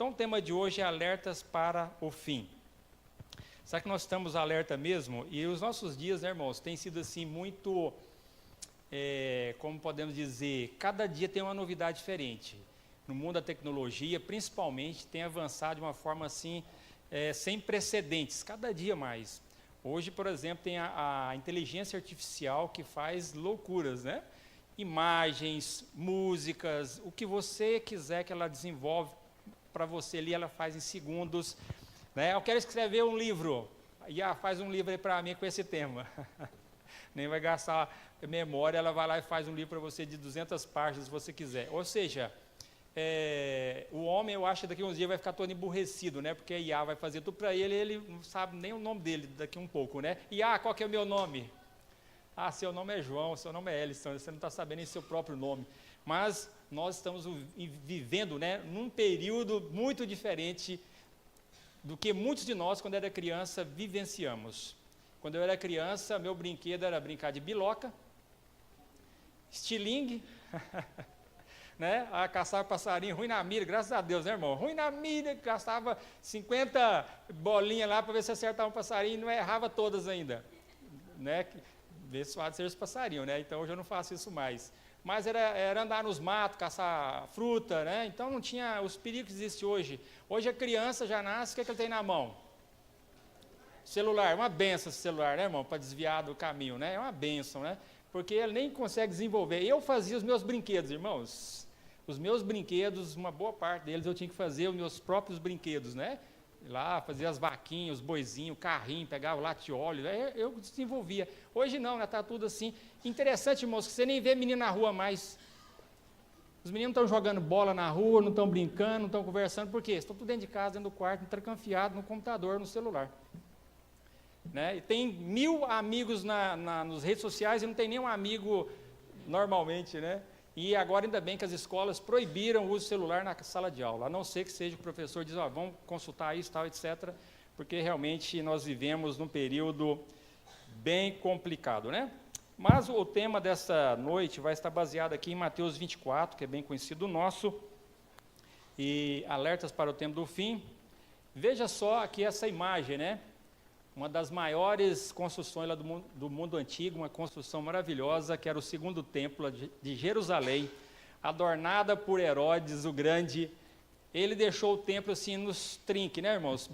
Então, o tema de hoje é alertas para o fim. Será que nós estamos alerta mesmo? E os nossos dias, né, irmãos, têm sido assim muito, como podemos dizer, cada dia tem uma novidade diferente. No mundo da tecnologia, principalmente, tem avançado de uma forma assim, sem precedentes, cada dia mais. Hoje, por exemplo, tem a inteligência artificial que faz loucuras, né? Imagens, músicas, o que você quiser que ela desenvolve para você ali, ela faz em segundos. Né? Eu quero escrever um livro, faz um livro aí para mim com esse tema. Nem vai gastar memória, ela vai lá e faz um livro para você de 200 páginas, se você quiser. Ou seja, o homem, eu acho que daqui a uns dias vai ficar todo emburrecido, né? Porque a IA vai fazer tudo para ele, ele não sabe nem o nome dele daqui um pouco, né? IA, qual que é o meu nome? Ah, seu nome é João, seu nome é Ellison, você não está sabendo nem seu próprio nome. Mas nós estamos vivendo, né, num período muito diferente do que muitos de nós, quando era criança, vivenciamos. Quando eu era criança, meu brinquedo era brincar de biloca, estilingue, né, a caçar passarinho, ruim na mira, graças a Deus, né, irmão? Ruim na mira, gastava 50 bolinhas lá para ver se acertava um passarinho e não errava todas ainda, né? Abençoado seja os passarinhos, né? Então hoje eu não faço isso mais. Mas era andar nos matos, caçar fruta, né? Então não tinha os perigos que existem hoje. Hoje a criança já nasce, o que ele tem na mão? Celular, uma benção esse celular, né, irmão? Para desviar do caminho, né? É uma benção, né? Porque ele nem consegue desenvolver. Eu fazia os meus brinquedos, irmãos. Os meus brinquedos, uma boa parte deles eu tinha que fazer os meus próprios brinquedos, né? Lá, fazia as vaquinhas, os boizinhos, o carrinho, pegava o late-óleo, eu desenvolvia. Hoje não, né, está tudo assim. Interessante, irmãos, que você nem vê menino na rua mais. Os meninos estão jogando bola na rua, não estão brincando, não estão conversando, por quê? Estão tudo dentro de casa, dentro do quarto, trancanfiado no computador, no celular. Né? E tem 1000 amigos nas redes sociais e não tem nenhum amigo normalmente, né? E agora, ainda bem que as escolas proibiram o uso do celular na sala de aula, a não ser que seja o professor diz, vamos consultar isso, tal, etc., porque realmente nós vivemos num período bem complicado, né? Mas o tema dessa noite vai estar baseado aqui em Mateus 24, que é bem conhecido nosso, e alertas para o tempo do fim. Veja só aqui essa imagem, né? Uma das maiores construções lá do mundo antigo, uma construção maravilhosa, que era o segundo templo de Jerusalém, adornada por Herodes o Grande. Ele deixou o templo assim nos trinques, né, irmãos?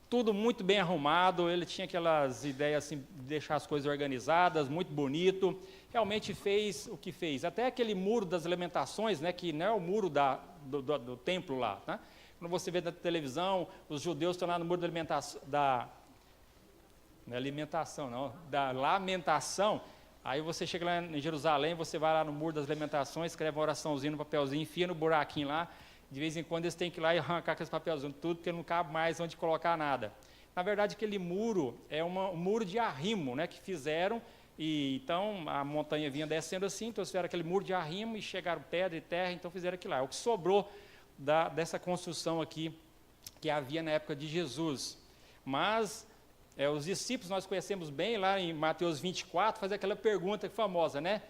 Tudo muito bem arrumado, ele tinha aquelas ideias assim, de deixar as coisas organizadas, muito bonito. Realmente fez o que fez. Até aquele muro das lamentações, né, que não é o muro do templo lá, né? Quando você vê na televisão, os judeus estão lá no muro da lamentação, aí você chega lá em Jerusalém, você vai lá no muro das lamentações, escreve uma oraçãozinha no papelzinho, enfia no buraquinho lá, de vez em quando eles têm que ir lá e arrancar aqueles papelzinhos, tudo, porque não cabe mais onde colocar nada. Na verdade, aquele muro é um muro de arrimo, né, que fizeram, e então a montanha vinha descendo assim, então fizeram aquele muro de arrimo e chegaram pedra e terra, então fizeram aquilo lá. É o que sobrou dessa construção aqui que havia na época de Jesus. Mas os discípulos, nós conhecemos bem lá em Mateus 24, fazer aquela pergunta famosa, né?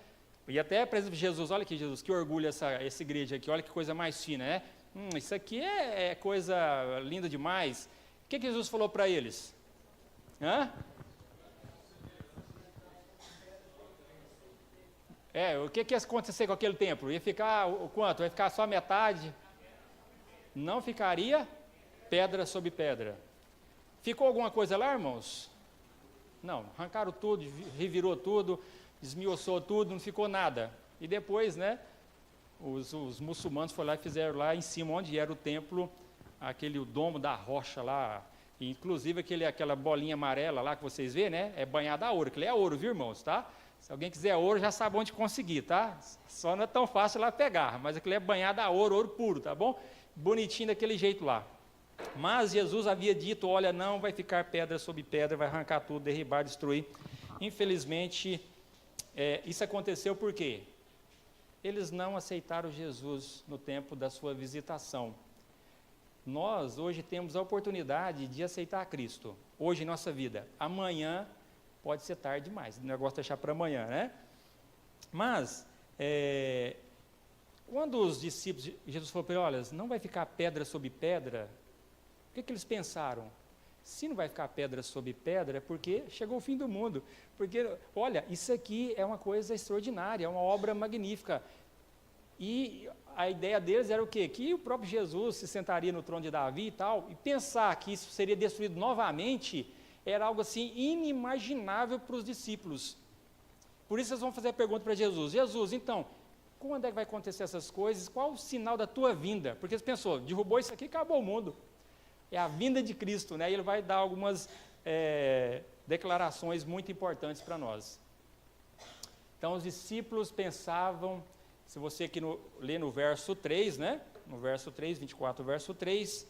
E até, por exemplo, Jesus, olha aqui, Jesus, que orgulho essa igreja aqui, olha que coisa mais fina, né? Isso aqui é coisa linda demais. O que Jesus falou para eles? O que ia acontecer com aquele templo? Ia ficar o quanto? Ia ficar só metade? Não ficaria pedra sobre pedra. Ficou alguma coisa lá, irmãos? Não, arrancaram tudo, revirou tudo, esmiuçou tudo, não ficou nada. E depois, né, os muçulmanos foram lá e fizeram lá em cima, onde era o templo, o domo da rocha lá, e inclusive aquela bolinha amarela lá que vocês vê, né, é banhada a ouro, aquilo é ouro, viu, irmãos, tá? Se alguém quiser ouro, já sabe onde conseguir, tá? Só não é tão fácil lá pegar, mas aquilo é banhada a ouro, ouro puro, tá bom? Bonitinho daquele jeito lá. Mas Jesus havia dito, olha, não vai ficar pedra sobre pedra, vai arrancar tudo, derribar, destruir. Infelizmente, isso aconteceu por quê? Eles não aceitaram Jesus no tempo da sua visitação. Nós, hoje, temos a oportunidade de aceitar Cristo, hoje em nossa vida. Amanhã pode ser tarde demais, o negócio é deixar para amanhã, né? Mas, Quando os discípulos, Jesus falou para eles, olha, não vai ficar pedra sobre pedra, o que eles pensaram? Se não vai ficar pedra sobre pedra, é porque chegou o fim do mundo. Porque, olha, isso aqui é uma coisa extraordinária, é uma obra magnífica. E a ideia deles era o quê? Que o próprio Jesus se sentaria no trono de Davi e tal, e pensar que isso seria destruído novamente, era algo assim inimaginável para os discípulos. Por isso eles vão fazer a pergunta para Jesus, Jesus, então, quando é que vai acontecer essas coisas? Qual o sinal da tua vinda? Porque eles pensou, derrubou isso aqui, acabou o mundo. É a vinda de Cristo, né? E ele vai dar algumas declarações muito importantes para nós. Então, os discípulos pensavam, se você aqui lê no verso 3, né? No verso 3, 24, verso 3,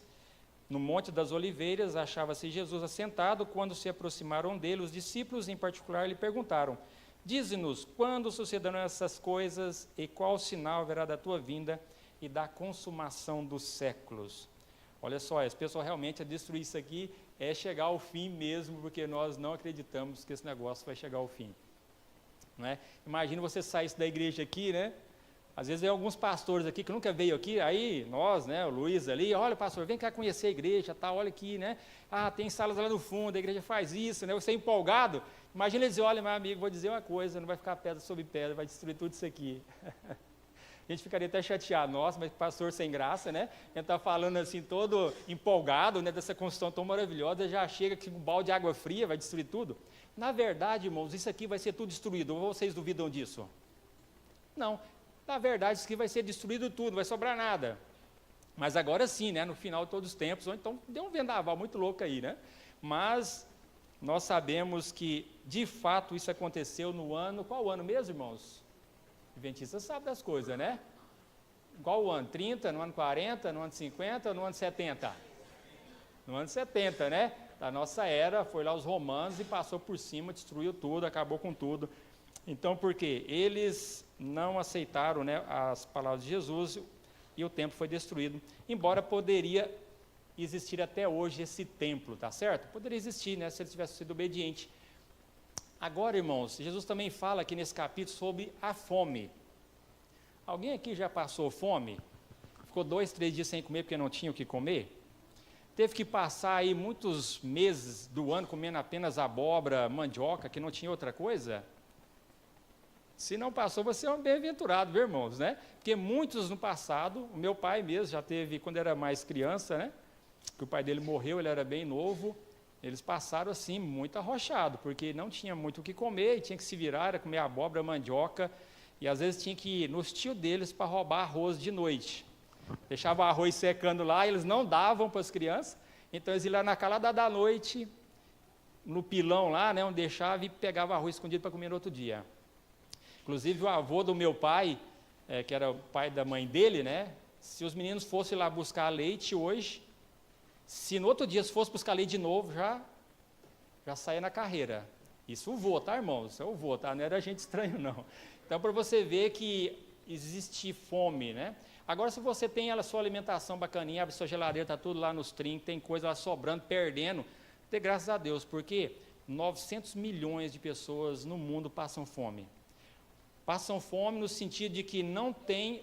no Monte das Oliveiras, achava-se Jesus assentado, quando se aproximaram dele, os discípulos em particular lhe perguntaram, dize-nos, quando sucederão essas coisas e qual sinal haverá da tua vinda e da consumação dos séculos? Olha só, esse pessoal realmente a destruir isso aqui é chegar ao fim mesmo, porque nós não acreditamos que esse negócio vai chegar ao fim. Não é? Imagina você sair da igreja aqui, né? Às vezes tem alguns pastores aqui que nunca veio aqui, aí nós, né, o Luiz ali, olha pastor, vem cá conhecer a igreja, tá, olha aqui, né? Ah, tem salas lá no fundo, a igreja faz isso, né? Você é empolgado, imagina ele dizer, olha meu amigo, vou dizer uma coisa, não vai ficar pedra sobre pedra, vai destruir tudo isso aqui. A gente ficaria até chateado, nossa, mas pastor sem graça, né? A gente está falando assim, todo empolgado, né, dessa construção tão maravilhosa, já chega com um balde de água fria, vai destruir tudo. Na verdade, irmãos, isso aqui vai ser tudo destruído, ou vocês duvidam disso? Não, na verdade, isso aqui vai ser destruído tudo, não vai sobrar nada. Mas agora sim, né, no final de todos os tempos, ou então deu um vendaval muito louco aí, né? Mas nós sabemos que, de fato, isso aconteceu no ano, qual ano mesmo, irmãos? Adventista sabe das coisas, né? Qual o ano? 30, no ano 40, no ano 50, no ano 70? No ano 70, né? Da nossa era, foi lá os romanos e passou por cima, destruiu tudo, acabou com tudo. Então, por quê? Eles não aceitaram, né, as palavras de Jesus e o templo foi destruído. Embora poderia existir até hoje esse templo, tá certo? Poderia existir, né, se ele tivesse sido obediente. Agora, irmãos, Jesus também fala aqui nesse capítulo sobre a fome. Alguém aqui já passou fome? Ficou 2, 3 dias sem comer porque não tinha o que comer? Teve que passar aí muitos meses do ano comendo apenas abóbora, mandioca, que não tinha outra coisa? Se não passou, você é um bem-aventurado, viu, irmãos, né? Porque muitos no passado, o meu pai mesmo já teve, quando era mais criança, né? Que o pai dele morreu, ele era bem novo, eles passaram assim, muito arrochado, porque não tinha muito o que comer, e tinha que se virar, era comer abóbora, mandioca, e às vezes tinha que ir nos tios deles para roubar arroz de noite. Deixava o arroz secando lá, eles não davam para as crianças, então eles iam lá na calada da noite, no pilão lá, né, onde deixava e pegava arroz escondido para comer no outro dia. Inclusive o avô do meu pai, que era o pai da mãe dele, né, se os meninos fossem lá buscar leite hoje, se no outro dia se fosse buscar leite de novo, já saía na carreira. Isso o vô, tá, irmãos? Isso é o vô, tá? Não era gente estranho, não. Então, para você ver que existe fome, né? Agora, se você tem a sua alimentação bacaninha, abre sua geladeira, está tudo lá nos trinques, tem coisa lá sobrando, perdendo, dê graças a Deus, porque 900 milhões de pessoas no mundo passam fome. Passam fome no sentido de que não tem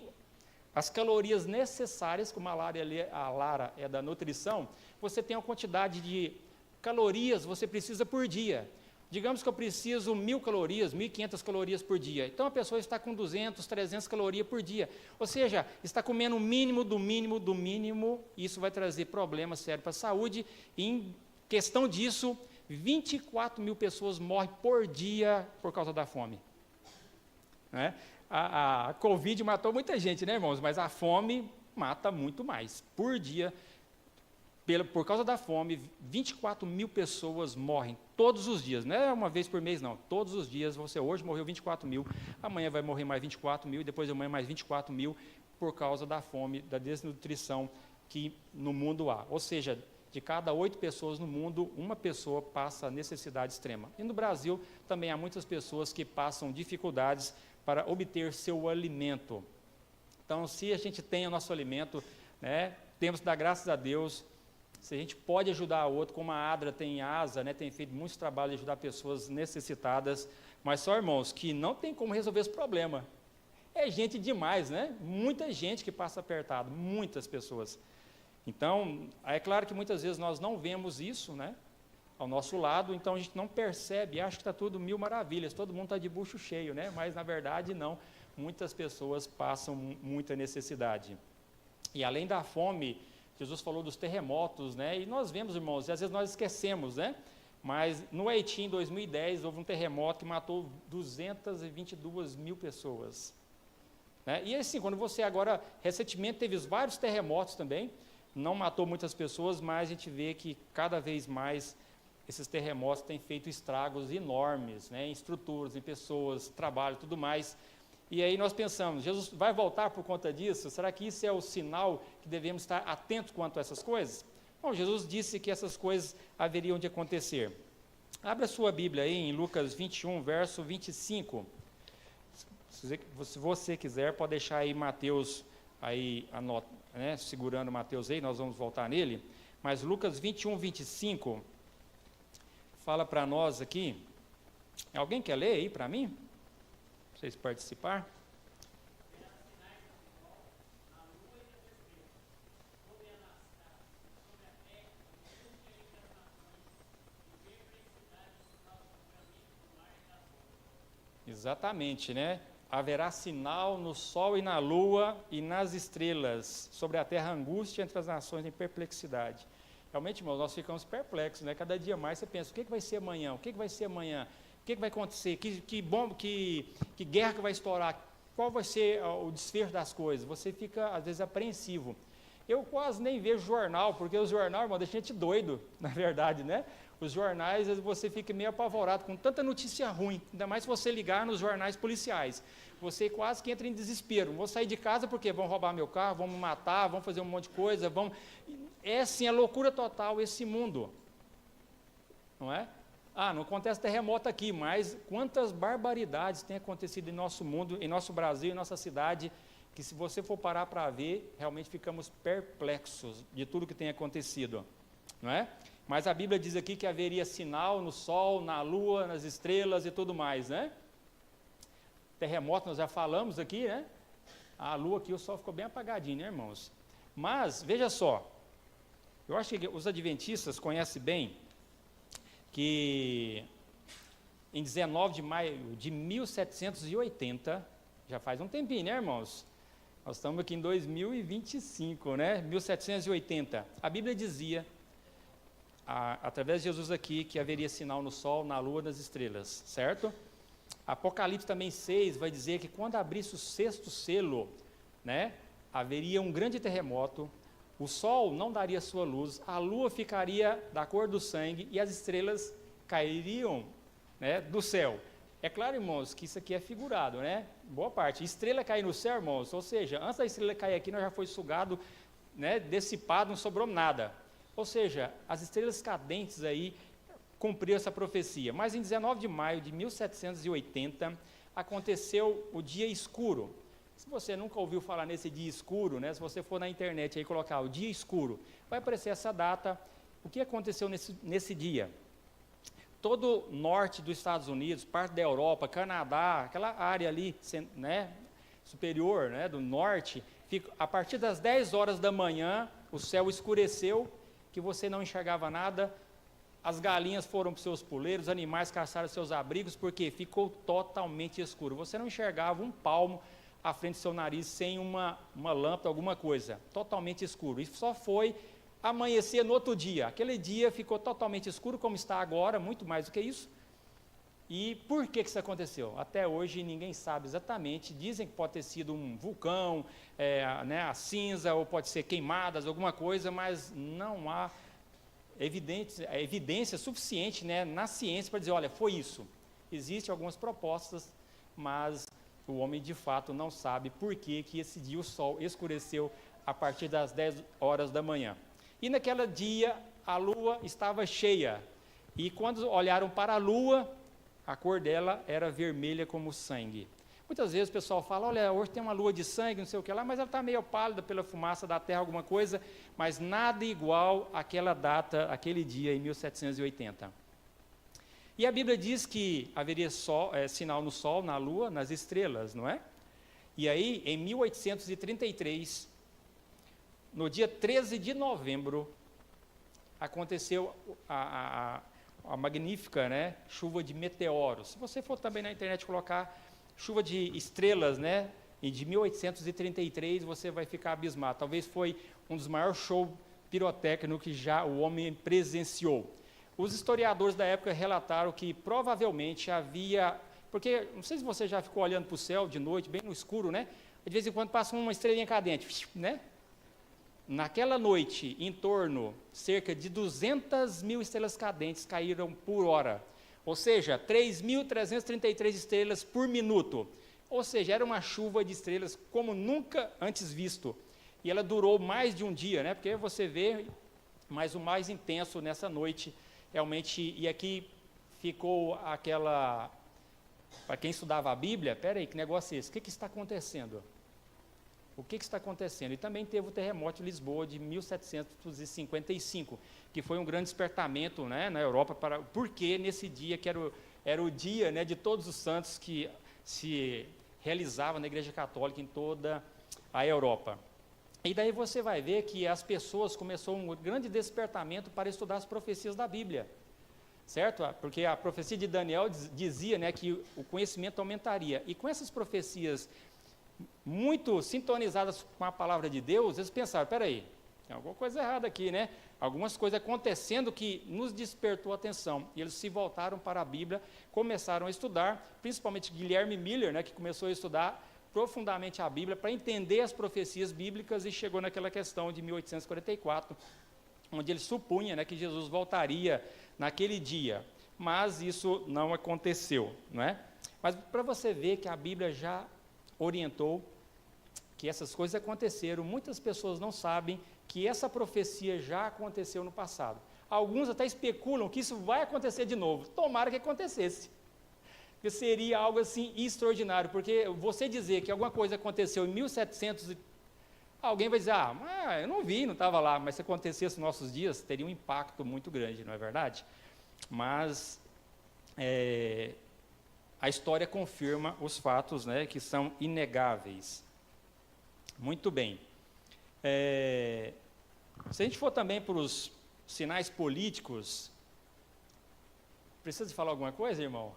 as calorias necessárias, como a Lara é da nutrição, você tem uma quantidade de calorias, você precisa por dia. Digamos que eu preciso 1.000 calorias, 1.500 calorias por dia. Então, a pessoa está com 200, 300 calorias por dia. Ou seja, está comendo o mínimo do mínimo do mínimo, e isso vai trazer problemas sérios para a saúde. E, em questão disso, 24 mil pessoas morrem por dia por causa da fome. Né? A Covid matou muita gente, né, irmãos? Mas a fome mata muito mais. Por dia, por causa da fome, 24 mil pessoas morrem todos os dias. Não é uma vez por mês, não. Todos os dias. Você hoje morreu 24 mil, amanhã vai morrer mais 24 mil, e depois de amanhã mais 24 mil, por causa da fome, da desnutrição que no mundo há. Ou seja, de cada 8 pessoas no mundo, uma pessoa passa necessidade extrema. E no Brasil também há muitas pessoas que passam dificuldades para obter seu alimento. Então, se a gente tem o nosso alimento, né, temos que dar graças a Deus. Se a gente pode ajudar o outro, como a Adra tem asa, né, tem feito muitos trabalhos de ajudar pessoas necessitadas, mas só, irmãos, que não tem como resolver esse problema. É gente demais, né? Muita gente que passa apertado, muitas pessoas. Então, é claro que muitas vezes nós não vemos isso, né, ao nosso lado, então a gente não percebe, acha que está tudo mil maravilhas, todo mundo está de bucho cheio, né? Mas na verdade não, muitas pessoas passam muita necessidade. E além da fome, Jesus falou dos terremotos, né? E nós vemos, irmãos, e às vezes nós esquecemos, né? Mas no Haiti, em 2010, houve um terremoto que matou 222 mil pessoas. Né? E assim, quando você agora, recentemente teve vários terremotos também, não matou muitas pessoas, mas a gente vê que cada vez mais esses terremotos têm feito estragos enormes, né, em estruturas, em pessoas, trabalho, tudo mais. E aí nós pensamos, Jesus vai voltar por conta disso? Será que isso é o sinal que devemos estar atentos quanto a essas coisas? Bom, Jesus disse que essas coisas haveriam de acontecer. Abra sua Bíblia aí em Lucas 21, verso 25. Se você quiser, pode deixar aí Mateus, aí anota, né, segurando Mateus aí, nós vamos voltar nele. Mas Lucas 21, 25, fala para nós aqui. Alguém quer ler aí para mim? Para vocês participar? Exatamente, né? Haverá sinal no sol e na lua e nas estrelas, sobre a terra angústia entre as nações em perplexidade. Realmente, irmãos, nós ficamos perplexos, né? Cada dia mais você pensa, o que vai ser amanhã? O que vai ser amanhã? O que vai acontecer? Que guerra que vai estourar? Qual vai ser o desfecho das coisas? Você fica, às vezes, apreensivo. Eu quase nem vejo jornal, porque o jornal, irmão, deixa a gente doido, na verdade, né? Os jornais, às vezes você fica meio apavorado com tanta notícia ruim, ainda mais se você ligar nos jornais policiais. Você quase que entra em desespero. Vou sair de casa porque vão roubar meu carro, vão me matar, vão fazer um monte de coisa, vão... É assim, a loucura total esse mundo. Não é? Não acontece terremoto aqui, mas quantas barbaridades têm acontecido em nosso mundo, em nosso Brasil, em nossa cidade, que se você for parar para ver, realmente ficamos perplexos de tudo que tem acontecido. Não é? Mas a Bíblia diz aqui que haveria sinal no sol, na lua, nas estrelas e tudo mais, né? Terremoto nós já falamos aqui, né? A lua aqui, o sol ficou bem apagadinho, né, irmãos? Mas, veja só, eu acho que os adventistas conhecem bem que em 19 de maio de 1780, já faz um tempinho, né, irmãos? Nós estamos aqui em 2025, né? 1780. A Bíblia dizia, através de Jesus aqui, que haveria sinal no sol, na lua, nas estrelas, certo? Apocalipse também 6 vai dizer que quando abrisse o sexto selo, né, haveria um grande terremoto, o sol não daria sua luz, a lua ficaria da cor do sangue e as estrelas cairiam, né, do céu. É claro, irmãos, que isso aqui é figurado, né? Boa parte. Estrela cair no céu, irmãos, ou seja, antes da estrela cair aqui, nós já foi sugado, né, dissipado, não sobrou nada. Ou seja, as estrelas cadentes aí cumpriram essa profecia. Mas em 19 de maio de 1780, aconteceu o dia escuro. Se você nunca ouviu falar nesse dia escuro, né, se você for na internet aí colocar o dia escuro, vai aparecer essa data. O que aconteceu nesse dia? Todo o norte dos Estados Unidos, parte da Europa, Canadá, aquela área ali, né, superior, né, do norte, a partir das 10 horas da manhã, o céu escureceu, que você não enxergava nada, as galinhas foram para os seus puleiros, os animais caçaram seus abrigos, porque ficou totalmente escuro. Você não enxergava um palmo à frente do seu nariz sem uma lâmpada, alguma coisa, totalmente escuro. Isso só foi amanhecer no outro dia. Aquele dia ficou totalmente escuro, como está agora, muito mais do que isso. E por que isso aconteceu? Até hoje ninguém sabe exatamente. Dizem que pode ter sido um vulcão, né, a cinza, ou pode ser queimadas, alguma coisa, mas não há evidência suficiente, né, na ciência para dizer, olha, foi isso. Existem algumas propostas, mas o homem de fato não sabe por que esse dia o sol escureceu a partir das 10 horas da manhã. E naquele dia a lua estava cheia, e quando olharam para a lua, a cor dela era vermelha como sangue. Muitas vezes o pessoal fala, olha, hoje tem uma lua de sangue, não sei o que lá, mas ela está meio pálida pela fumaça da terra, alguma coisa, mas nada igual àquela data, aquele dia em 1780. E a Bíblia diz que haveria sinal no sol, na lua, nas estrelas, não é? E aí, em 1833, no dia 13 de novembro, aconteceu a magnífica, né, chuva de meteoros. Se você for também na internet colocar chuva de estrelas, né, de 1833, você vai ficar abismado. Talvez foi um dos maiores shows pirotécnicos que já o homem presenciou. Os historiadores da época relataram que provavelmente havia, porque não sei se você já ficou olhando para o céu de noite, bem no escuro, né? De vez em quando passa uma estrelinha cadente, né? Naquela noite, em torno, cerca de 200 mil estrelas cadentes caíram por hora. Ou seja, 3.333 estrelas por minuto. Ou seja, era uma chuva de estrelas como nunca antes visto. E ela durou mais de um dia, né? Porque você vê, mas o mais intenso nessa noite, realmente, e aqui ficou aquela, para quem estudava a Bíblia, peraí, que negócio é esse? O que está acontecendo? O que está acontecendo? E também teve o terremoto de Lisboa de 1755, que foi um grande despertamento, né, na Europa, porque nesse dia, que era o dia, né, de todos os santos que se realizava na Igreja Católica em toda a Europa. E daí você vai ver que as pessoas começaram um grande despertamento para estudar as profecias da Bíblia, certo? Porque a profecia de Daniel dizia, né, que o conhecimento aumentaria. E com essas profecias muito sintonizadas com a palavra de Deus, eles pensaram, peraí, tem alguma coisa errada aqui, né? Algumas coisas acontecendo que nos despertou a atenção. E eles se voltaram para a Bíblia, começaram a estudar, principalmente Guilherme Miller, né, que começou a estudar profundamente a Bíblia para entender as profecias bíblicas e chegou naquela questão de 1844, onde ele supunha, né, que Jesus voltaria naquele dia. Mas isso não aconteceu, não é? Mas para você ver que a Bíblia já orientou que essas coisas aconteceram, muitas pessoas não sabem que essa profecia já aconteceu no passado. Alguns até especulam que isso vai acontecer de novo. Tomara que acontecesse. Porque seria algo assim extraordinário, porque você dizer que alguma coisa aconteceu em 1700, alguém vai dizer, eu não vi, não estava lá, mas se acontecesse nos nossos dias, teria um impacto muito grande, não é verdade? Mas a história confirma os fatos, né, que são inegáveis. Muito bem. Se a gente for também para os sinais políticos, precisa falar alguma coisa, irmão?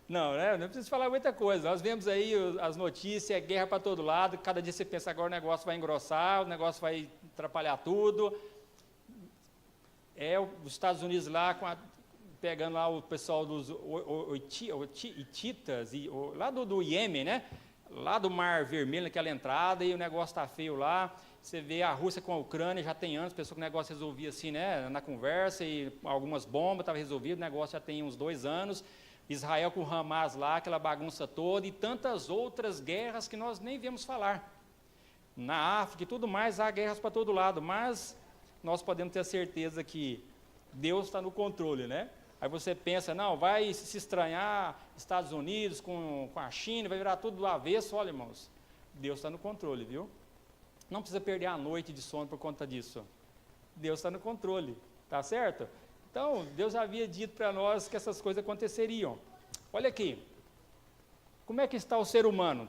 Não, né? Não precisa falar muita coisa. Nós vemos aí as notícias, guerra para todo lado, cada dia você pensa agora o negócio vai engrossar, o negócio vai atrapalhar tudo. Os Estados Unidos lá, pegando lá o pessoal dos hititas, lá do Iêmen, né? Lá do Mar Vermelho, naquela entrada, e o negócio está feio lá. Você vê a Rússia com a Ucrânia, já tem anos, pessoa que o negócio resolvia assim, né? Na conversa, e algumas bombas, estava resolvido, o negócio já tem uns 2 anos. Israel com o Hamas lá, aquela bagunça toda, e tantas outras guerras que nós nem vemos falar. Na África e tudo mais, há guerras para todo lado, mas nós podemos ter a certeza que Deus está no controle, né? Aí você pensa, não, vai se estranhar Estados Unidos com a China, vai virar tudo do avesso. Olha, irmãos, Deus está no controle, viu? Não precisa perder a noite de sono por conta disso. Deus está no controle, tá certo? Então, Deus havia dito para nós que essas coisas aconteceriam. Olha aqui, como é que está o ser humano?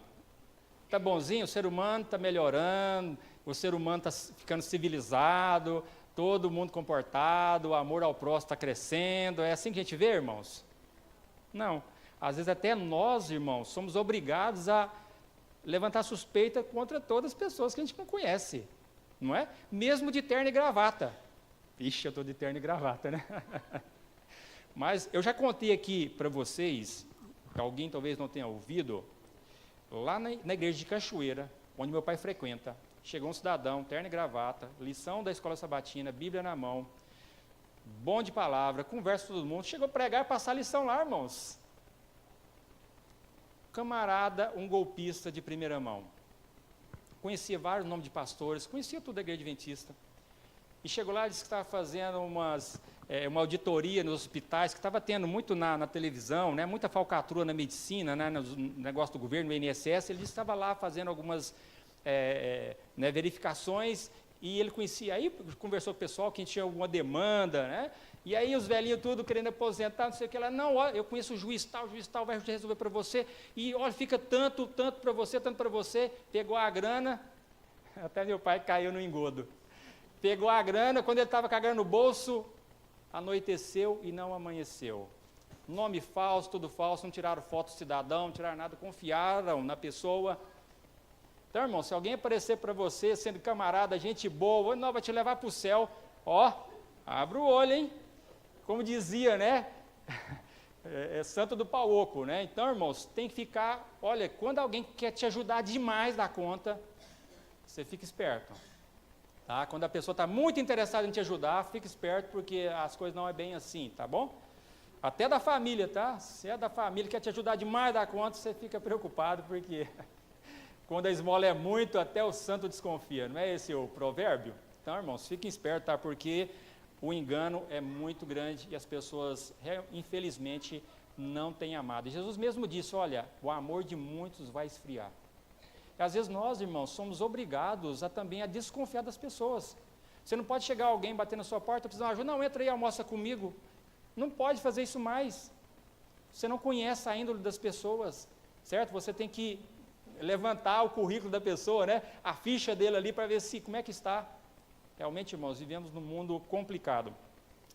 Está bonzinho? O ser humano está melhorando, o ser humano está ficando civilizado, todo mundo comportado, o amor ao próximo está crescendo. É assim que a gente vê, irmãos? Não. Às vezes até nós, irmãos, somos obrigados a levantar suspeita contra todas as pessoas que a gente não conhece, não é? Mesmo de terno e gravata. Ixi, eu estou de terno e gravata, né? Mas eu já contei aqui para vocês, que alguém talvez não tenha ouvido, lá na igreja de Cachoeira, onde meu pai frequenta, chegou um cidadão, terno e gravata, lição da escola sabatina, Bíblia na mão, bom de palavra, conversa com todo mundo, chegou a pregar e passar a lição lá, irmãos. Camarada, um golpista de primeira mão. Conhecia vários nomes de pastores, conhecia tudo da igreja adventista. E chegou lá e disse que estava fazendo uma auditoria nos hospitais, que estava tendo muito na televisão, né, muita falcatrua na medicina, né, no negócio do governo, no INSS. Ele disse que estava lá fazendo algumas verificações E ele conhecia, aí conversou com o pessoal, quem tinha alguma demanda, né? E aí os velhinhos tudo querendo aposentar, não sei o que lá. Não, ó, eu conheço o juiz tal vai resolver para você. E olha, fica tanto para você, tanto para você. Pegou a grana, até meu pai caiu no engodo. Pegou a grana, quando ele estava com a grana no bolso, anoiteceu e não amanheceu. Nome falso, tudo falso, não tiraram foto do cidadão, não tiraram nada, confiaram na pessoa. Então, irmão, se alguém aparecer para você, sendo camarada, gente boa, não, vai te levar para o céu, ó, abre o olho, hein? Como dizia, né? É santo do pau oco, né? Então, irmãos, tem que ficar, olha, quando alguém quer te ajudar demais da conta, você fica esperto. Tá? Quando a pessoa está muito interessada em te ajudar, fica esperto, porque as coisas não é bem assim, tá bom? Até da família, tá? Se é da família, quer te ajudar demais da conta, você fica preocupado, porque quando a esmola é muito, até o santo desconfia. Não é esse o provérbio? Então, irmãos, fiquem espertos, tá? Porque o engano é muito grande e as pessoas, infelizmente, não têm amado. E Jesus mesmo disse, olha, o amor de muitos vai esfriar. E às vezes nós, irmãos, somos obrigados também a desconfiar das pessoas. Você não pode chegar alguém bater na sua porta, precisando de ajuda, não, entra aí, almoça comigo. Não pode fazer isso mais. Você não conhece a índole das pessoas, certo? Você tem que levantar o currículo da pessoa, né? A ficha dele ali para ver se como é que está. Realmente, irmãos, vivemos num mundo complicado.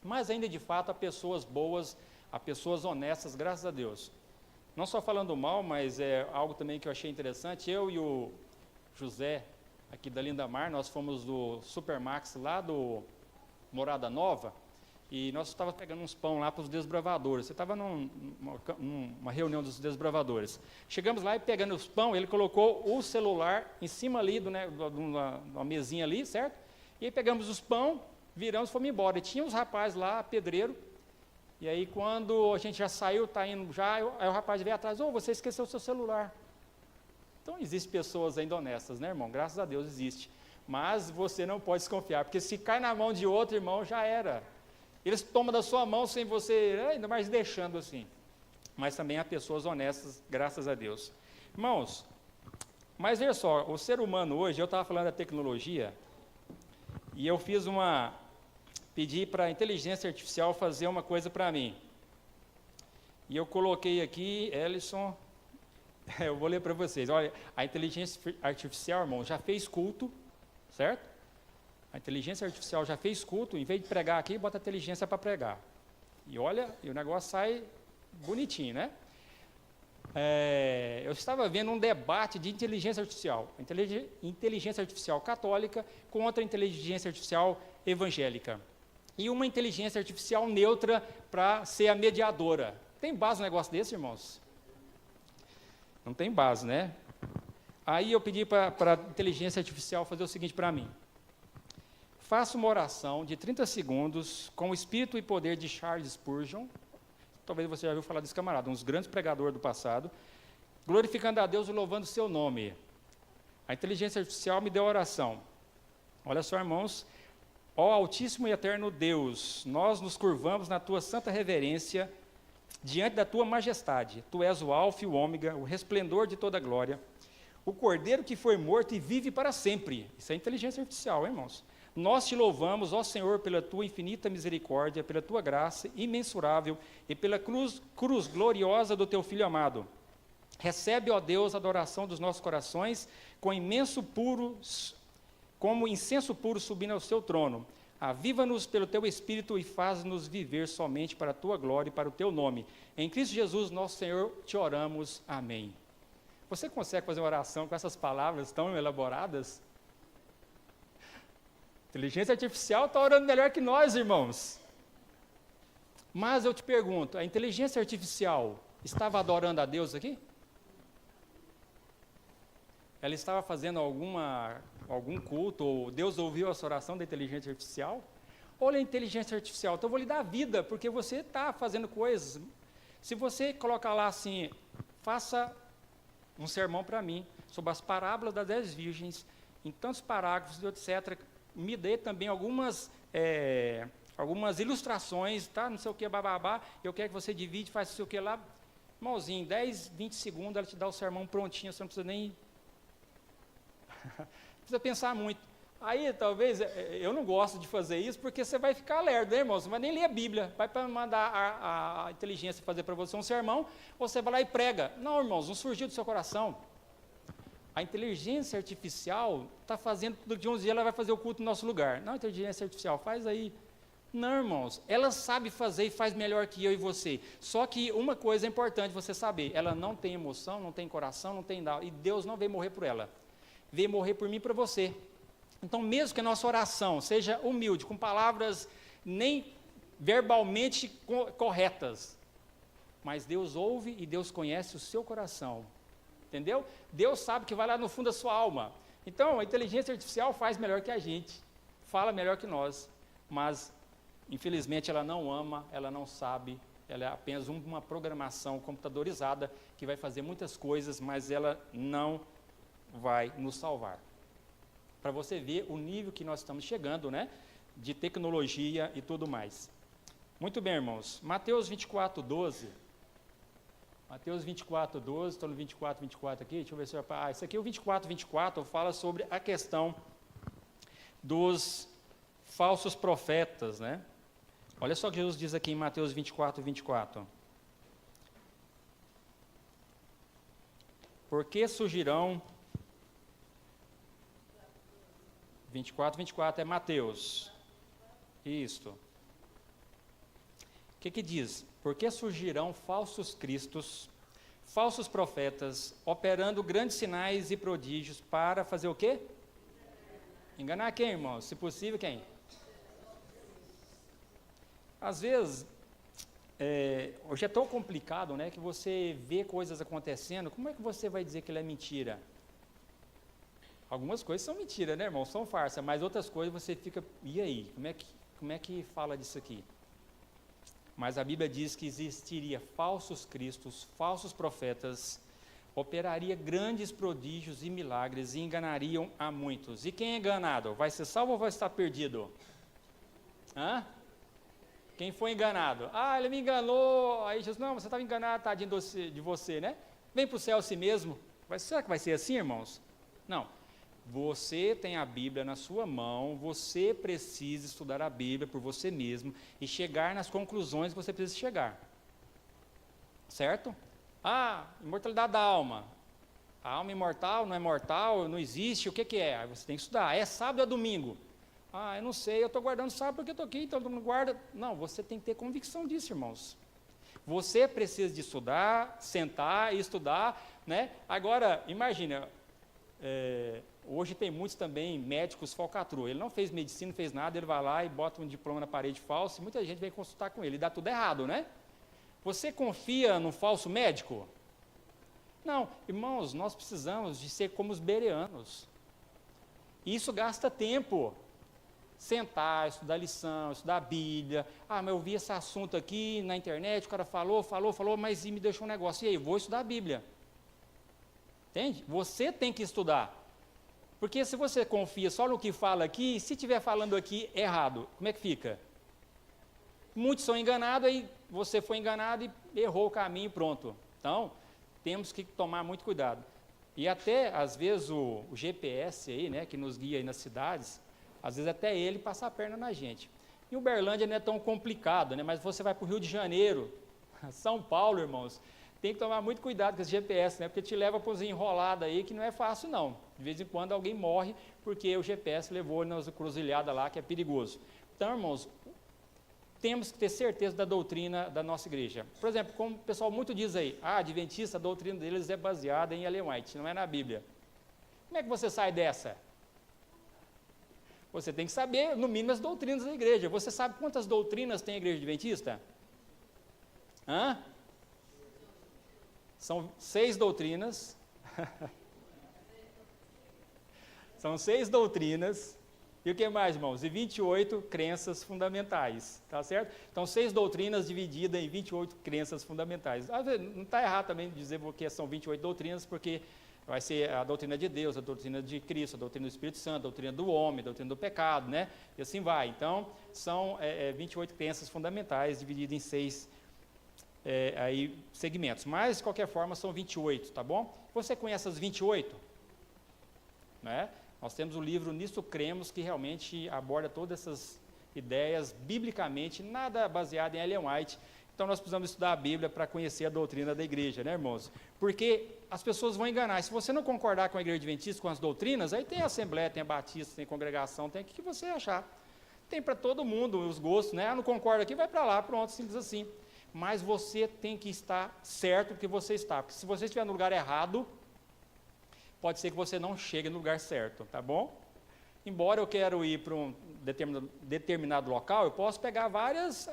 Mas ainda de fato há pessoas boas, há pessoas honestas, graças a Deus. Não só falando mal, mas é algo também que eu achei interessante. Eu e o José, aqui da Lindamar, nós fomos do Supermax lá do Morada Nova, e nós estávamos pegando uns pão lá para os desbravadores. Você estava numa reunião dos desbravadores. Chegamos lá e pegando os pão, ele colocou o celular em cima ali, de uma mesinha ali, certo? E aí pegamos os pão, viramos e fomos embora. E tinha uns rapazes lá, pedreiro, e aí quando a gente já saiu, está indo já, aí o rapaz veio atrás, você esqueceu o seu celular. Então existem pessoas ainda honestas, né, irmão? Graças a Deus existe. Mas você não pode desconfiar, porque se cai na mão de outro irmão, já era. Eles tomam da sua mão sem você, ainda mais deixando assim. Mas também há pessoas honestas, graças a Deus. Irmãos, mas veja só, o ser humano hoje, eu estava falando da tecnologia, e eu pedi para a inteligência artificial fazer uma coisa para mim. E eu coloquei aqui, Ellison, eu vou ler para vocês. Olha, a inteligência artificial, irmão, já fez culto, certo? A inteligência artificial já fez culto, em vez de pregar aqui, bota a inteligência para pregar. E olha, e o negócio sai bonitinho, né? Eu estava vendo um debate de inteligência artificial. Inteligência artificial católica contra a inteligência artificial evangélica. E uma inteligência artificial neutra para ser a mediadora. Tem base um negócio desse, irmãos? Não tem base, né? Aí eu pedi para a inteligência artificial fazer o seguinte para mim. Faça uma oração de 30 segundos com o espírito e poder de Charles Spurgeon. Talvez você já ouviu falar desse camarada, um dos grandes pregadores do passado. Glorificando a Deus e louvando o seu nome. A inteligência artificial me deu a oração. Olha só, irmãos. Ó Altíssimo e Eterno Deus, nós nos curvamos na tua santa reverência, diante da tua majestade. Tu és o alfa e o ômega, o resplendor de toda glória, o cordeiro que foi morto e vive para sempre. Isso é inteligência artificial, hein, irmãos? Nós te louvamos, ó Senhor, pela tua infinita misericórdia, pela tua graça imensurável e pela cruz gloriosa do teu Filho amado. Recebe, ó Deus, a adoração dos nossos corações, como incenso puro subindo ao seu trono. Aviva-nos pelo teu Espírito e faz-nos viver somente para a tua glória e para o teu nome. Em Cristo Jesus, nosso Senhor, te oramos. Amém. Você consegue fazer uma oração com essas palavras tão elaboradas? Inteligência artificial está orando melhor que nós, irmãos. Mas eu te pergunto, a inteligência artificial estava adorando a Deus aqui? Ela estava fazendo algum culto, ou Deus ouviu essa oração da inteligência artificial? Olha a inteligência artificial, então eu vou lhe dar vida, porque você está fazendo coisas. Se você colocar lá assim, faça um sermão para mim, sobre as parábolas das 10 virgens, em tantos parágrafos, etc., me dê também algumas ilustrações, tá? Não sei o que, bababá, eu quero que você divide, faz não sei o que lá. Irmãozinho, em 10, 20 segundos, ela te dá o sermão prontinho, você não precisa nem... precisa pensar muito. Aí, talvez, eu não gosto de fazer isso, porque você vai ficar lerdo, né, irmão? Você não vai nem ler a Bíblia, vai para mandar a inteligência fazer para você um sermão, ou você vai lá e prega. Não, irmãos, não surgiu do seu coração. A inteligência artificial está fazendo tudo que 11 dias ela vai fazer o culto no nosso lugar. Não, inteligência artificial, faz aí. Não, irmãos, ela sabe fazer e faz melhor que eu e você. Só que uma coisa é importante você saber, ela não tem emoção, não tem coração, não tem nada, e Deus não veio morrer por ela. Veio morrer por mim e por você. Então, mesmo que a nossa oração seja humilde, com palavras nem verbalmente corretas, mas Deus ouve e Deus conhece o seu coração. Entendeu? Deus sabe que vai lá no fundo da sua alma. Então, a inteligência artificial faz melhor que a gente, fala melhor que nós, mas, infelizmente, ela não ama, ela não sabe, ela é apenas uma programação computadorizada que vai fazer muitas coisas, mas ela não vai nos salvar. Para você ver o nível que nós estamos chegando, né? De tecnologia e tudo mais. Muito bem, irmãos. Mateus 24, 12. Mateus 24, 12, estou no 24, 24 aqui, deixa eu ver se eu... isso aqui é o 24, 24, fala sobre a questão dos falsos profetas, né? Olha só o que Jesus diz aqui em Mateus 24, 24. Porque surgirão... 24, 24 é Mateus. Isto. O que diz? Porque surgirão falsos cristos, falsos profetas, operando grandes sinais e prodígios para fazer o quê? Enganar quem, irmão? Se possível, quem? Às vezes, hoje é tão complicado, né, que você vê coisas acontecendo, como é que você vai dizer que ele é mentira? Algumas coisas são mentira, né, irmão? São farsa, mas outras coisas você fica, e aí? Como é que fala disso aqui? Mas a Bíblia diz que existiria falsos cristos, falsos profetas, operaria grandes prodígios e milagres e enganariam a muitos. E quem é enganado? Vai ser salvo ou vai estar perdido? Hã? Quem foi enganado? Ah, ele me enganou. Aí Jesus, não, você estava enganado, tadinho de você, né? Vem para o céu a si mesmo. Será que vai ser assim, irmãos? Não. Você tem a Bíblia na sua mão, você precisa estudar a Bíblia por você mesmo e chegar nas conclusões que você precisa chegar. Certo? Ah, imortalidade da alma. A alma imortal, não é mortal, não existe, o que é? Aí você tem que estudar. É sábado ou domingo? Ah, eu não sei, eu estou guardando sábado porque eu estou aqui, então todo mundo guarda. Não, você tem que ter convicção disso, irmãos. Você precisa de estudar, sentar e estudar, né? Agora, imagina... hoje tem muitos também médicos falcatrua. Ele não fez medicina, não fez nada, ele vai lá e bota um diploma na parede falso, e muita gente vem consultar com ele, e dá tudo errado, né? Você confia no falso médico? Não, irmãos, nós precisamos de ser como os bereanos. Isso gasta tempo. Sentar, estudar lição, estudar a Bíblia. Ah, mas eu vi esse assunto aqui na internet, o cara falou, mas me deixou um negócio. E aí, vou estudar a Bíblia. Entende? Você tem que estudar. Porque se você confia só no que fala aqui, se estiver falando aqui errado, como é que fica? Muitos são enganados, aí você foi enganado e errou o caminho e pronto. Então, temos que tomar muito cuidado. E até, às vezes, o GPS aí, né, que nos guia aí nas cidades, às vezes até ele passa a perna na gente. E Uberlândia não é tão complicado, né, mas você vai para o Rio de Janeiro, São Paulo, irmãos, tem que tomar muito cuidado com esse GPS, né? Porque te leva para uns enrolados aí que não é fácil, não. De vez em quando alguém morre porque o GPS levou nas encruzilhadas lá, que é perigoso. Então, irmãos, temos que ter certeza da doutrina da nossa igreja. Por exemplo, como o pessoal muito diz aí, adventista, a doutrina deles é baseada em Ellen White, não é na Bíblia. Como é que você sai dessa? Você tem que saber, no mínimo, as doutrinas da igreja. Você sabe quantas doutrinas tem a igreja adventista? Hã? São 6 doutrinas. São 6 doutrinas. E o que mais, irmãos? E 28 crenças fundamentais. Tá certo? Então, 6 doutrinas divididas em 28 crenças fundamentais. Não está errado também dizer que são 28 doutrinas, porque vai ser a doutrina de Deus, a doutrina de Cristo, a doutrina do Espírito Santo, a doutrina do homem, a doutrina do pecado, né? E assim vai. Então, são 28 crenças fundamentais divididas em 6 aí, segmentos, mas de qualquer forma são 28, tá bom? Você conhece as 28? Né? Nós temos o livro Nisto Cremos, que realmente aborda todas essas ideias biblicamente, nada baseado em Ellen White. Então nós precisamos estudar a Bíblia para conhecer a doutrina da igreja, né, irmãos? Porque as pessoas vão enganar. Se você não concordar com a igreja adventista, com as doutrinas, aí tem a Assembleia, tem a Batista, tem a congregação, tem o que você achar. Tem para todo mundo os gostos, né? Ah, não concorda aqui, vai para lá, pronto, simples assim. Mas você tem que estar certo do que você está. Porque se você estiver no lugar errado, pode ser que você não chegue no lugar certo, tá bom? Embora eu quero ir para um determinado local, eu posso pegar várias,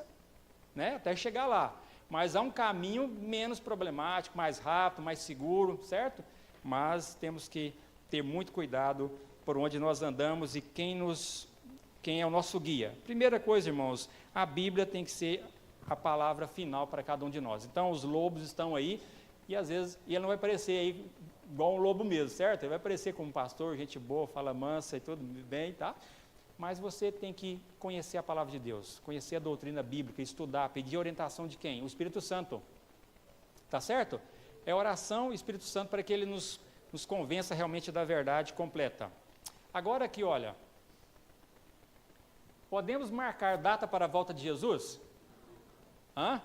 né, até chegar lá. Mas há um caminho menos problemático, mais rápido, mais seguro, certo? Mas temos que ter muito cuidado por onde nós andamos e quem é o nosso guia. Primeira coisa, irmãos, a Bíblia tem que ser a palavra final para cada um de nós. Então, os lobos estão aí, e às vezes, ele não vai parecer aí igual um lobo mesmo, certo? Ele vai parecer como um pastor, gente boa, fala mansa e tudo bem, tá? Mas você tem que conhecer a palavra de Deus, conhecer a doutrina bíblica, estudar, pedir orientação de quem? O Espírito Santo, tá certo? É oração, Espírito Santo, para que ele nos convença realmente da verdade completa. Agora aqui, olha, podemos marcar data para a volta de Jesus? Hã?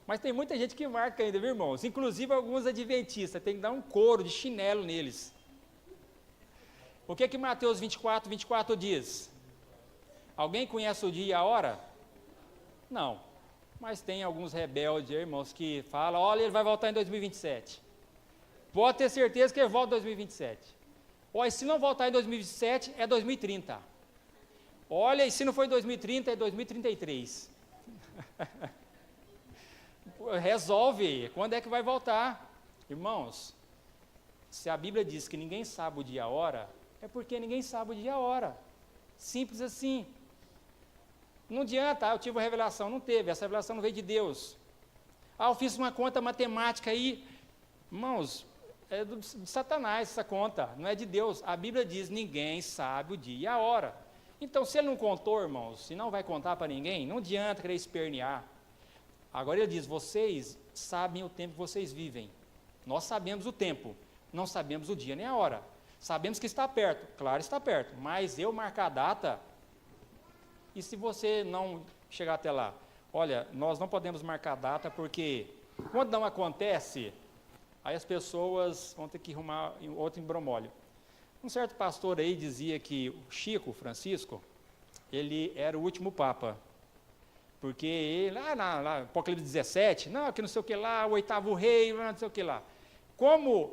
Mas tem muita gente que marca ainda, viu, irmãos? Inclusive alguns adventistas, tem que dar um couro de chinelo neles. O que Mateus 24 diz? Alguém conhece o dia e a hora? Não. Mas tem alguns rebeldes, irmãos, que falam, olha, ele vai voltar em 2027. Pode ter certeza que ele volta em 2027. Olha, se não voltar em 2027, é 2030. Olha, e se não for em 2030, é 2033. Resolve, quando é que vai voltar? Irmãos, se a Bíblia diz que ninguém sabe o dia e a hora, é porque ninguém sabe o dia e a hora. Simples assim. Não adianta, eu tive uma revelação, não teve, essa revelação não veio de Deus. Ah, eu fiz uma conta matemática aí. Irmãos, é de Satanás essa conta, não é de Deus. A Bíblia diz, ninguém sabe o dia e a hora. Então, se ele não contou, irmãos, se não vai contar para ninguém, não adianta querer espernear. Agora ele diz, vocês sabem o tempo que vocês vivem. Nós sabemos o tempo, não sabemos o dia nem a hora. Sabemos que está perto, claro está perto, mas eu marcar a data, e se você não chegar até lá? Olha, nós não podemos marcar a data porque quando não acontece, aí as pessoas vão ter que arrumar outro embromólio. Um certo pastor aí dizia que o Chico Francisco, ele era o último papa. Porque ele, lá, Apocalipse 17, não, que não sei o que lá, o oitavo rei, não sei o que lá. Como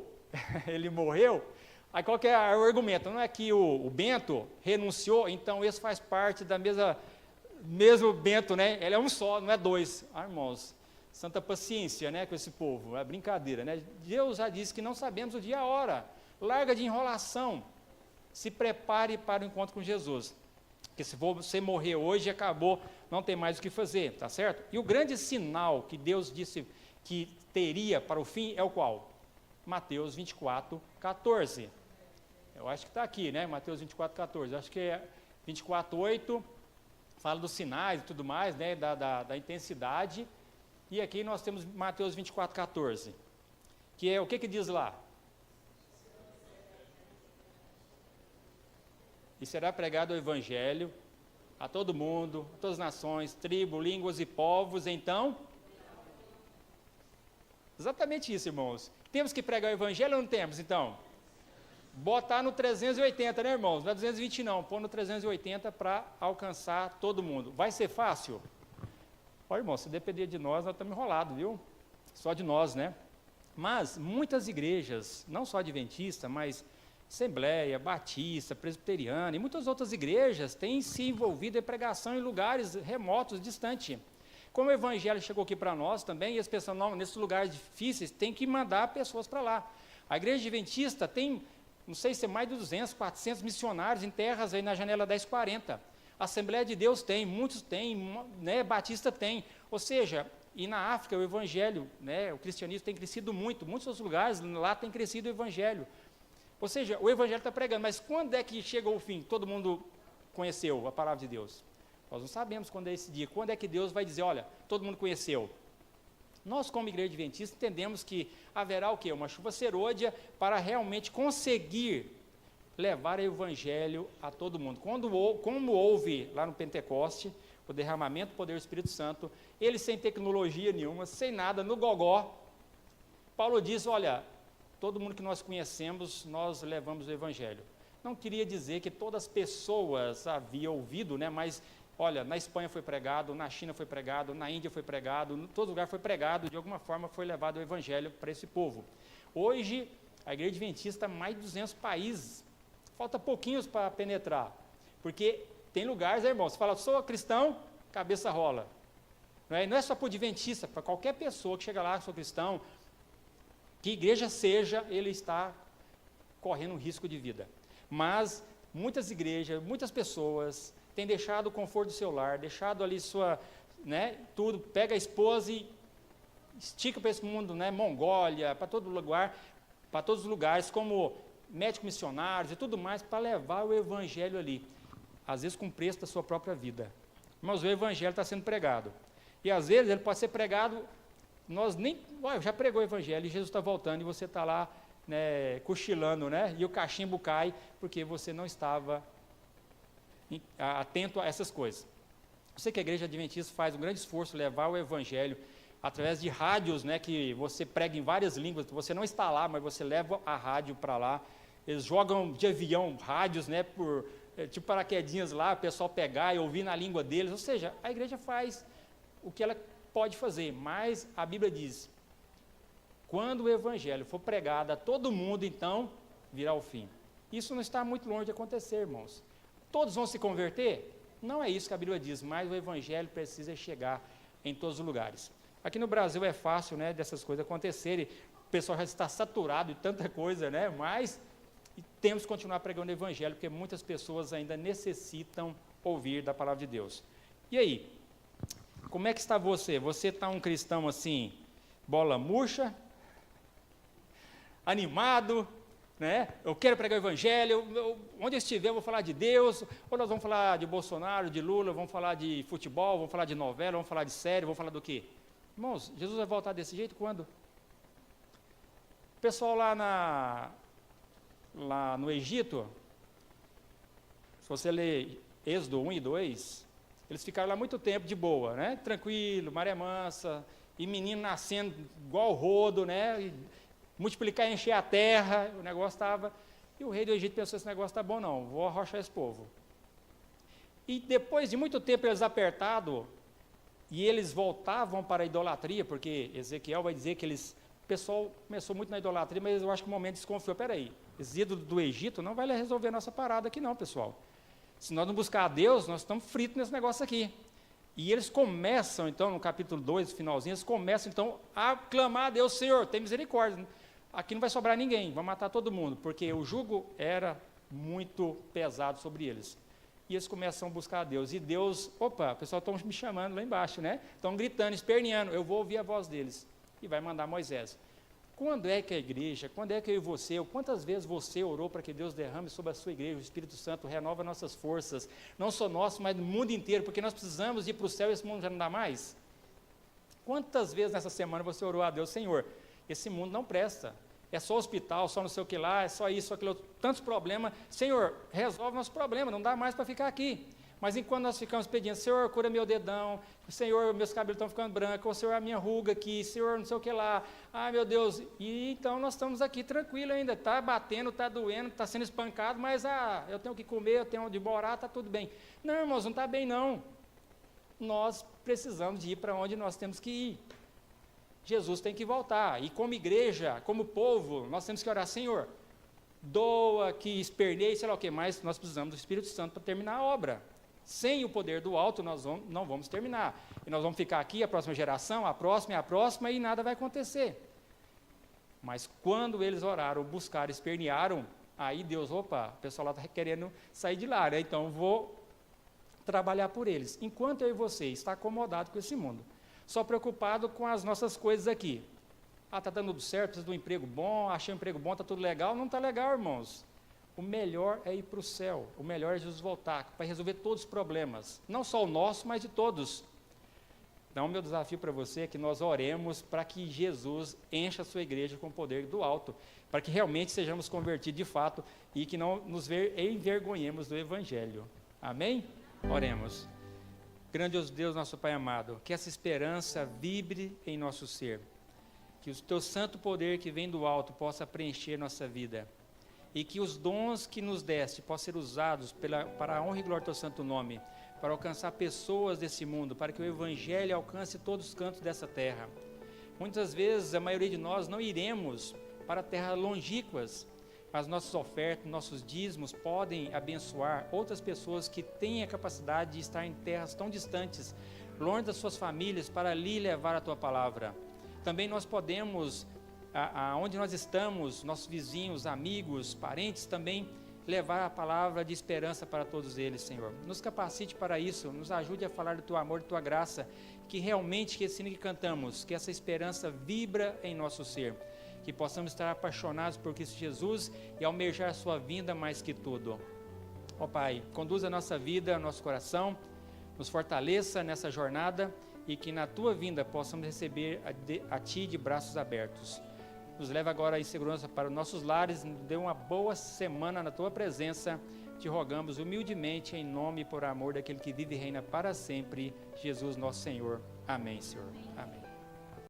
ele morreu, aí qual que é o argumento? Não é que o Bento renunciou, então esse faz parte da mesmo Bento, né? Ele é um só, não é dois. Ah, irmãos, santa paciência, né, com esse povo, é brincadeira, né? Deus já disse que não sabemos o dia e a hora. Larga de enrolação. Se prepare para o encontro com Jesus. Porque se você morrer hoje, acabou, não tem mais o que fazer, tá certo? E o grande sinal que Deus disse que teria para o fim é o qual? Mateus 24:14. Eu acho que está aqui, né? Mateus 24:14. Acho que é 24:8, fala dos sinais e tudo mais, né? Da intensidade. E aqui nós temos Mateus 24:14. Que é o que diz lá? E será pregado o Evangelho a todo mundo, a todas as nações, tribos, línguas e povos, então? Exatamente isso, irmãos. Temos que pregar o Evangelho ou não temos, então? Botar no 380, né, irmãos? Não é 220 não, pôr no 380 para alcançar todo mundo. Vai ser fácil? Olha, irmão, se depender de nós estamos enrolados, viu? Só de nós, né? Mas muitas igrejas, não só adventistas, mas Assembleia, Batista, Presbiteriana e muitas outras igrejas têm se envolvido em pregação em lugares remotos, distantes. Como o Evangelho chegou aqui para nós também, e as pessoas, não, nesses lugares difíceis, tem que mandar pessoas para lá. A igreja adventista tem, não sei se é mais de 200, 400 missionários em terras aí na janela 1040. A Assembleia de Deus tem, muitos têm, né, Batista tem. Ou seja, e na África o Evangelho, né, o cristianismo tem crescido muito, muitos outros lugares lá tem crescido o Evangelho. Ou seja, o Evangelho está pregando, mas quando é que chega o fim? Todo mundo conheceu a palavra de Deus? Nós não sabemos quando é esse dia. Quando é que Deus vai dizer, olha, todo mundo conheceu? Nós, como igreja adventista, entendemos que haverá o quê? Uma chuva serôdia para realmente conseguir levar o evangelho a todo mundo. Como houve lá no Pentecoste, o derramamento do poder do Espírito Santo, eles sem tecnologia nenhuma, sem nada, no gogó, Paulo diz, olha, todo mundo que nós conhecemos, nós levamos o evangelho. Não queria dizer que todas as pessoas haviam ouvido, né, mas, olha, na Espanha foi pregado, na China foi pregado, na Índia foi pregado, em todo lugar foi pregado, de alguma forma foi levado o evangelho para esse povo. Hoje, a Igreja Adventista está em mais de 200 países, falta pouquinhos para penetrar, porque tem lugares, irmão, você fala, sou cristão, cabeça rola. Não é só para o adventista, para qualquer pessoa que chega lá, sou cristão, que igreja seja, ele está correndo um risco de vida. Mas muitas igrejas, muitas pessoas têm deixado o conforto do seu lar, deixado ali sua, né, tudo, pega a esposa e estica para esse mundo, né, Mongólia, para todo lugar, para todos os lugares, como médicos missionários e tudo mais, para levar o evangelho ali. Às vezes com o preço da sua própria vida. Mas o evangelho está sendo pregado. E às vezes ele pode ser pregado, já pregou o evangelho e Jesus está voltando e você está lá, né, cochilando, né, e o cachimbo cai porque você não estava atento a essas coisas. Eu sei que a Igreja Adventista faz um grande esforço levar o evangelho através de rádios, né, que você prega em várias línguas, você não está lá, mas você leva a rádio para lá. Eles jogam de avião rádios, né, tipo paraquedinhas lá, o pessoal pegar e ouvir na língua deles, ou seja, a igreja faz o que ela pode fazer, mas a Bíblia diz, quando o evangelho for pregado a todo mundo, então virá o fim. Isso não está muito longe de acontecer, irmãos. Todos vão se converter? Não é isso que a Bíblia diz, mas o evangelho precisa chegar em todos os lugares. Aqui no Brasil é fácil, né, dessas coisas acontecerem, o pessoal já está saturado de tanta coisa, né, mas temos que continuar pregando o evangelho, porque muitas pessoas ainda necessitam ouvir da palavra de Deus. E aí, como é que está você? Você está um cristão assim, bola murcha, animado, né? Eu quero pregar o evangelho, onde eu estiver eu vou falar de Deus, ou nós vamos falar de Bolsonaro, de Lula, vamos falar de futebol, vamos falar de novela, vamos falar de série, vamos falar do quê? Irmãos, Jesus vai voltar desse jeito quando? O pessoal lá no Egito, se você ler Êxodo 1 e 2, eles ficaram lá muito tempo de boa, né? Tranquilo, maré mansa, e menino nascendo igual rodo, né? E multiplicar e encher a terra, o negócio estava... E o rei do Egito pensou, esse negócio está bom não, vou arrochar esse povo. E depois de muito tempo eles apertados, e eles voltavam para a idolatria, porque Ezequiel vai dizer que o pessoal começou muito na idolatria, mas eu acho que o momento desconfiou, peraí, esse ídolo do Egito não vai resolver a nossa parada aqui não, pessoal. Se nós não buscar a Deus, nós estamos fritos nesse negócio aqui. E eles começam, então, no capítulo 2, no finalzinho, eles começam, então, a clamar a Deus, Senhor, tem misericórdia. Aqui não vai sobrar ninguém, vai matar todo mundo, porque o jugo era muito pesado sobre eles. E eles começam a buscar a Deus. E Deus, opa, o pessoal está me chamando lá embaixo, né? Estão gritando, esperneando, eu vou ouvir a voz deles. E vai mandar Moisés. Quando é que a igreja, quando é que eu e você, ou quantas vezes você orou para que Deus derrame sobre a sua igreja, o Espírito Santo renova nossas forças, não só nosso, mas do mundo inteiro, porque nós precisamos ir para o céu e esse mundo já não dá mais? Quantas vezes nessa semana você orou a Deus, Senhor, esse mundo não presta, é só hospital, só não sei o que lá, é só isso, só aquilo, tantos problemas, Senhor, resolve nosso problema, não dá mais para ficar aqui. Mas enquanto nós ficamos pedindo, Senhor, cura meu dedão, Senhor, meus cabelos estão ficando brancos, ou Senhor, a minha ruga aqui, Senhor, não sei o que lá, ai meu Deus, e então nós estamos aqui tranquilo ainda, está batendo, está doendo, está sendo espancado, mas eu tenho que comer, eu tenho onde morar, está tudo bem. Não, irmãos, não está bem não. Nós precisamos de ir para onde nós temos que ir. Jesus tem que voltar, e como igreja, como povo, nós temos que orar, Senhor, doa, que esperneie, sei lá o que, mas nós precisamos do Espírito Santo para terminar a obra. Sem o poder do alto, nós não vamos terminar. E nós vamos ficar aqui, a próxima geração, a próxima, e nada vai acontecer. Mas quando eles oraram, buscaram, espernearam, aí Deus, opa, o pessoal lá está querendo sair de lá, né? Então vou trabalhar por eles. Enquanto eu e você está acomodado com esse mundo, só preocupado com as nossas coisas aqui. Está dando tudo certo, precisa de um emprego bom, achei um emprego bom, está tudo legal. Não está legal, irmãos. O melhor é ir para o céu, o melhor é Jesus voltar, para resolver todos os problemas, não só o nosso, mas de todos. Então, o meu desafio para você é que nós oremos para que Jesus encha a sua igreja com o poder do alto, para que realmente sejamos convertidos de fato e que não nos envergonhemos do Evangelho. Amém? Oremos. Grandioso Deus, nosso Pai amado, que essa esperança vibre em nosso ser, que o teu santo poder que vem do alto possa preencher nossa vida, e que os dons que nos deste possam ser usados para a honra e glória do teu santo nome, para alcançar pessoas desse mundo, para que o Evangelho alcance todos os cantos dessa terra. Muitas vezes a maioria de nós não iremos para terras longínquas, mas nossas ofertas, nossos dízimos podem abençoar outras pessoas que têm a capacidade de estar em terras tão distantes, longe das suas famílias, para ali levar a tua palavra. Também nós podemos, aonde nós estamos, nossos vizinhos, amigos, parentes, também levar a palavra de esperança para todos eles, Senhor. Nos capacite para isso, nos ajude a falar do teu amor, da tua graça, que realmente, que esse hino que cantamos, que essa esperança vibra em nosso ser, que possamos estar apaixonados por Cristo Jesus e almejar a sua vinda mais que tudo. Ó Pai, conduza a nossa vida, nosso coração, nos fortaleça nessa jornada e que na tua vinda possamos receber a ti de braços abertos. Nos leva agora em segurança para os nossos lares, nos dê uma boa semana na tua presença, te rogamos humildemente em nome e por amor daquele que vive e reina para sempre, Jesus nosso Senhor. Amém, Senhor. Amém.